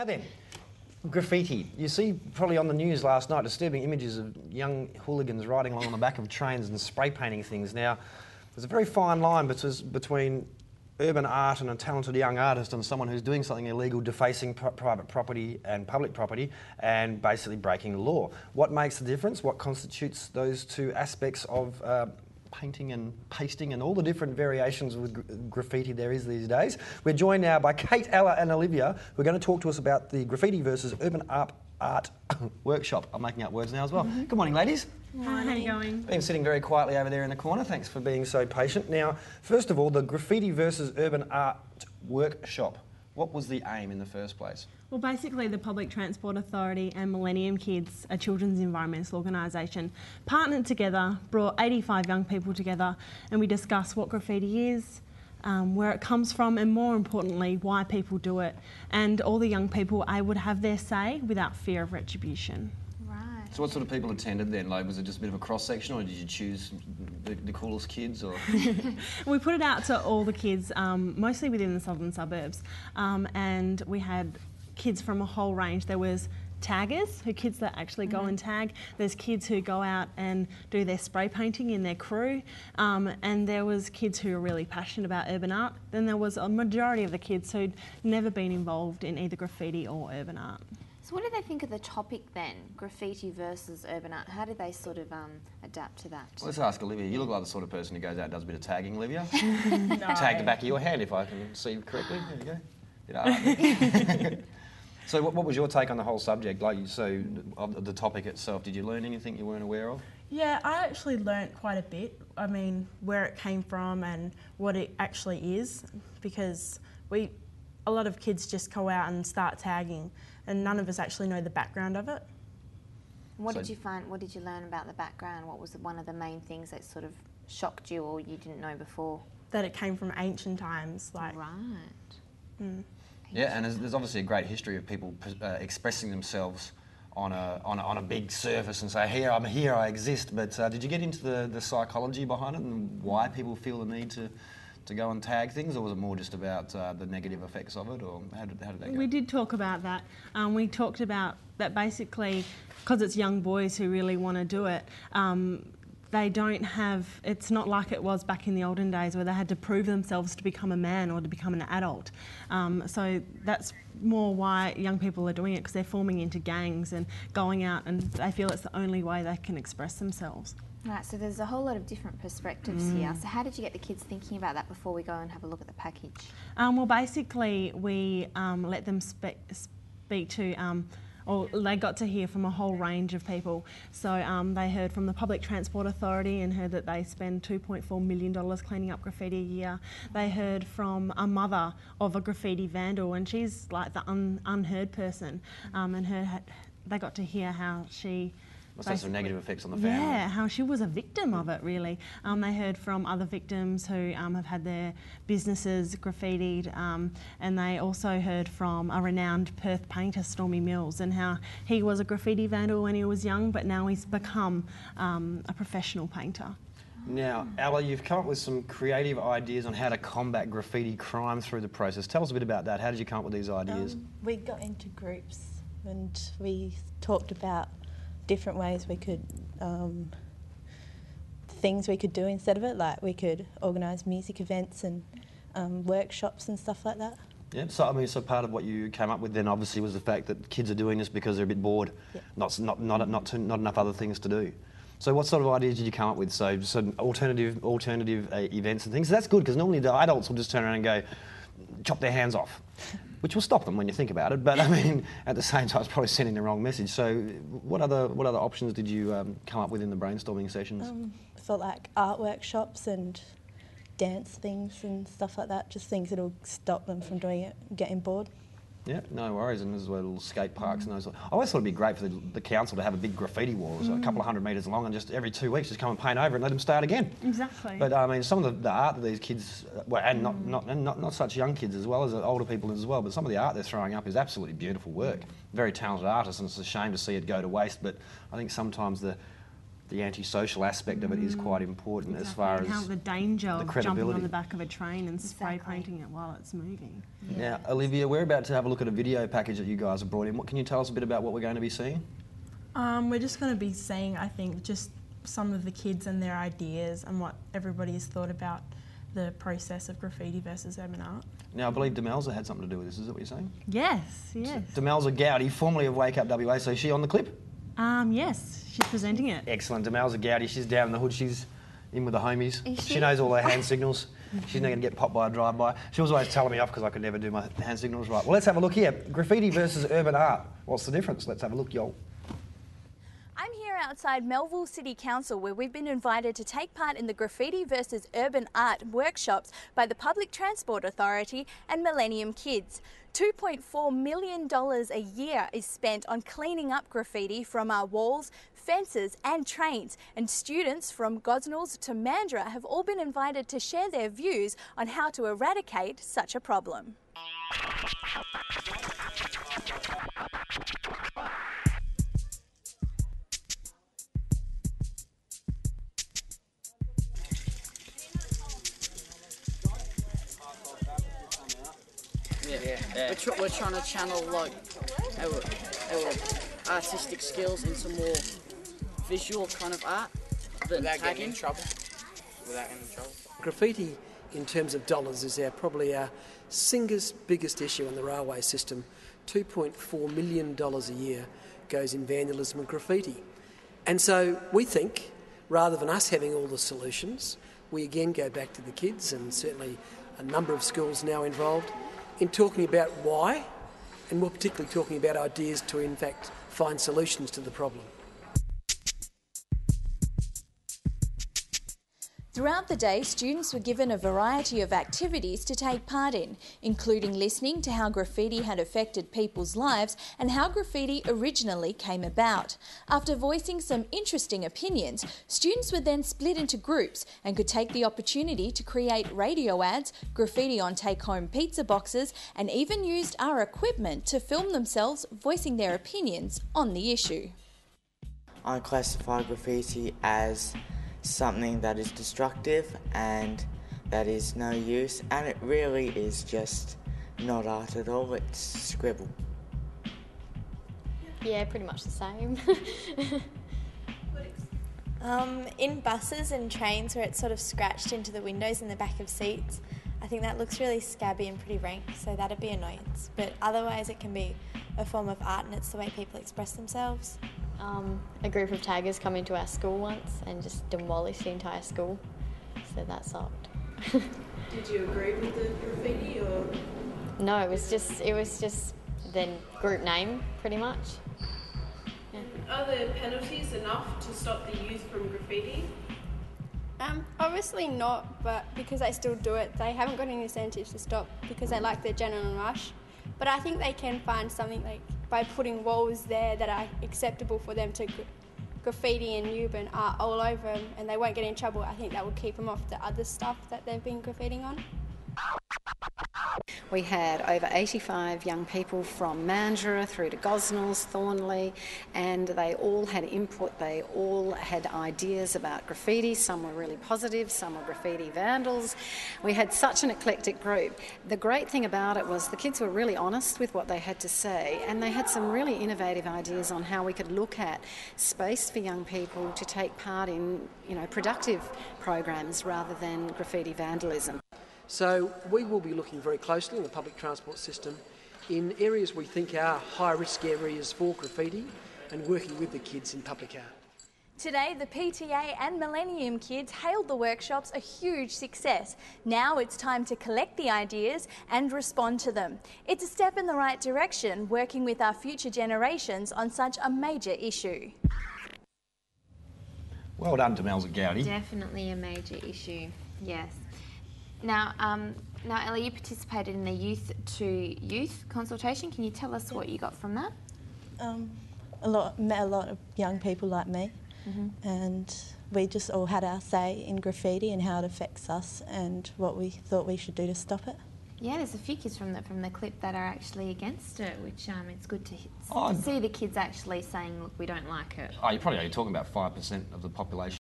Now then, graffiti. You see probably on the news last night disturbing images of young hooligans riding along on the back of trains and spray painting things. Now, there's a very fine line between urban art and a talented young artist and someone who's doing something illegal, defacing private property and public property and basically breaking the law. What makes the difference? What constitutes those two aspects of painting and pasting and all the different variations with graffiti there is these days? We're joined now by Kate, Ella and Olivia, who are going to talk to us about the Graffiti versus Urban Art workshop. I'm making up words now as well. Good morning, ladies. Hi, how are you going? Been sitting very quietly over there in the corner. Thanks for being so patient. Now, first of all, the Graffiti versus Urban Art workshop. What was the aim in the first place? Well, basically the Public Transport Authority and Millennium Kids, a children's environmental organisation, partnered together, brought 85 young people together, and we discussed what graffiti is, where it comes from, and more importantly, why people do it. And all the young people were able to have their say without fear of retribution. So what sort of people attended then? Like, was it just a bit of a cross-section, or did you choose the coolest kids? Or We put it out to all the kids, mostly within the southern suburbs, and we had kids from a whole range. There was taggers, kids that actually go and tag. There's kids who go out and do their spray painting in their crew, and there was kids who are really passionate about urban art. Then there was a majority of the kids who'd never been involved in either graffiti or urban art. So what do they think of the topic then, graffiti versus urban art? How do they sort of adapt to that? Well, let's ask Olivia. You look like the sort of person who goes out and does a bit of tagging, Olivia. No. Tag the back of your hand if I can see correctly. There you go. So what was your take on the whole subject? Like, so of the topic itself, did you learn anything you weren't aware of? Yeah, I actually learnt quite a bit. I mean, where it came from and what it actually is, because a lot of kids just go out and start tagging, and none of us actually know the background of it. What did you find? What did you learn about the background? What was one of the main things that sort of shocked you or you didn't know before? That it came from ancient times, like. Right. Yeah, and there's obviously a great history of people expressing themselves on a big surface and say, here, I'm here, I exist. But did you get into the psychology behind it and why people feel the need to go and tag things, or was it more just about the negative effects of it, or how did that go? We did talk about that. We talked about that basically, because it's young boys who really want to do it, they don't have, it's not like it was back in the olden days where they had to prove themselves to become a man or to become an adult. So that's more why young people are doing it, because they're forming into gangs and going out, and they feel it's the only way they can express themselves. Right, so there's a whole lot of different perspectives here. So how did you get the kids thinking about that before we go and have a look at the package? Well, basically we let them speak to, or they got to hear from a whole range of people. So they heard from the Public Transport Authority and heard that they spend $2.4 million cleaning up graffiti a year. They heard from a mother of a graffiti vandal, and she's like the unheard person, and they got to hear how she must have some negative effects on the family. Yeah, how she was a victim of it, really. They heard from other victims who have had their businesses graffitied, and they also heard from a renowned Perth painter, Stormy Mills, and how he was a graffiti vandal when he was young, but now he's become a professional painter. Now, Ella, you've come up with some creative ideas on how to combat graffiti crime through the process. Tell us a bit about that. How did you come up with these ideas? We got into groups and we talked about different ways we could, things we could do instead of it, like we could organise music events and workshops and stuff like that. Yeah, so I mean, so part of what you came up with then obviously was the fact that kids are doing this because they're a bit bored, not enough other things to do. So what sort of ideas did you come up with? So alternative events and things. So that's good, because normally the adults will just turn around and go, chop their hands off, which will stop them when you think about it. But I mean, at the same time, it's probably sending the wrong message. So what other options did you come up with in the brainstorming sessions? For like art workshops and dance things and stuff like that, just things that'll stop them from doing it, getting bored. Yeah, no worries. And there's little skate parks and those. I always thought it'd be great for the council to have a big graffiti wall, so a couple of 100 metres long, and just every 2 weeks just come and paint over and let them start again. Exactly. But I mean, some of the art that these kids, well, and not such young kids as well as older people as well, but some of the art they're throwing up is absolutely beautiful work. Very talented artists, and it's a shame to see it go to waste. But I think sometimes the the antisocial aspect of it is quite important as far as how the danger the of jumping credibility. on the back of a train and spray Exactly. painting it while it's moving. Now, Olivia, we're about to have a look at a video package that you guys have brought in. What can you tell us a bit about what we're going to be seeing? We're just going to be seeing, I think, just some of the kids and their ideas and what everybody has thought about the process of graffiti versus urban art. Now, I believe Demelza had something to do with this, is that what you're saying? Yes, yes. Demelza Gowdy, formerly of Wake Up WA, so is she on the clip? Yes, she's presenting it. Excellent. Demelza Gowdy, she's down in the hood, she's in with the homies. Is She she? knows all her hand signals. She's not going to get popped by a drive-by. She was always telling me off because I could never do my hand signals right. Well, let's have a look here. Graffiti versus urban art. What's the difference? Let's have a look, y'all. I'm here outside Melville City Council where we've been invited to take part in the Graffiti versus Urban Art workshops by the Public Transport Authority and Millennium Kids. $2.4 million a year is spent on cleaning up graffiti from our walls, fences and trains, and students from Gosnells to Mandurah have all been invited to share their views on how to eradicate such a problem. Yeah. We're trying to channel like our artistic skills into more visual kind of art than tagging. Graffiti, in terms of dollars, is probably our single biggest issue in the railway system. $2.4 million a year goes in vandalism and graffiti. And so we think, rather than us having all the solutions, we again go back to the kids, and certainly a number of schools now involved, in talking about why, and more particularly talking about ideas to in fact find solutions to the problem. Throughout the day, students were given a variety of activities to take part in, including listening to how graffiti had affected people's lives and how graffiti originally came about. After voicing some interesting opinions, students were then split into groups and could take the opportunity to create radio ads, graffiti on take-home pizza boxes, and even used our equipment to film themselves voicing their opinions on the issue. I classify graffiti as something that is destructive and that is no use, and it really is just not art at all, it's scribble. Yeah, pretty much the same. In buses and trains where it's sort of scratched into the windows in the back of seats, I think that looks really scabby and pretty rank, so that'd be annoyance. But otherwise it can be a form of art and it's the way people express themselves. A group of taggers come into our school once and just demolished the entire school, so that sucked. Did you agree with the graffiti or? No, it was just the group name, pretty much. Yeah. Are the penalties enough to stop the youth from graffiti? Obviously not, but because they still do it, they haven't got any incentive to stop because they like the adrenaline rush. But I think they can find something like by putting walls there that are acceptable for them to graffiti and urban art all over them, and they won't get in trouble. I think that will keep them off the other stuff that they've been graffitiing on. We had over 85 young people from Mandurah through to Gosnells, Thornley, and they all had input, they all had ideas about graffiti. Some were really positive, some were graffiti vandals. We had such an eclectic group. The great thing about it was the kids were really honest with what they had to say, and they had some really innovative ideas on how we could look at space for young people to take part in, productive programs rather than graffiti vandalism. So we will be looking very closely in the public transport system in areas we think are high-risk areas for graffiti and working with the kids in public art. Today, the PTA and Millennium Kids hailed the workshops a huge success. Now it's time to collect the ideas and respond to them. It's a step in the right direction, working with our future generations on such a major issue. Well done, Demelza Gowdy. Definitely a major issue, yes. Now, Ellie, you participated in the youth to youth consultation. Can you tell us what you got from that? Met a lot of young people like me, and we just all had our say in graffiti and how it affects us and what we thought we should do to stop it. Yeah, there's a few kids from the clip that are actually against it, which it's good to Oh, see the kids actually saying, look, we don't like it. Oh, you're probably only talking about 5% of the population.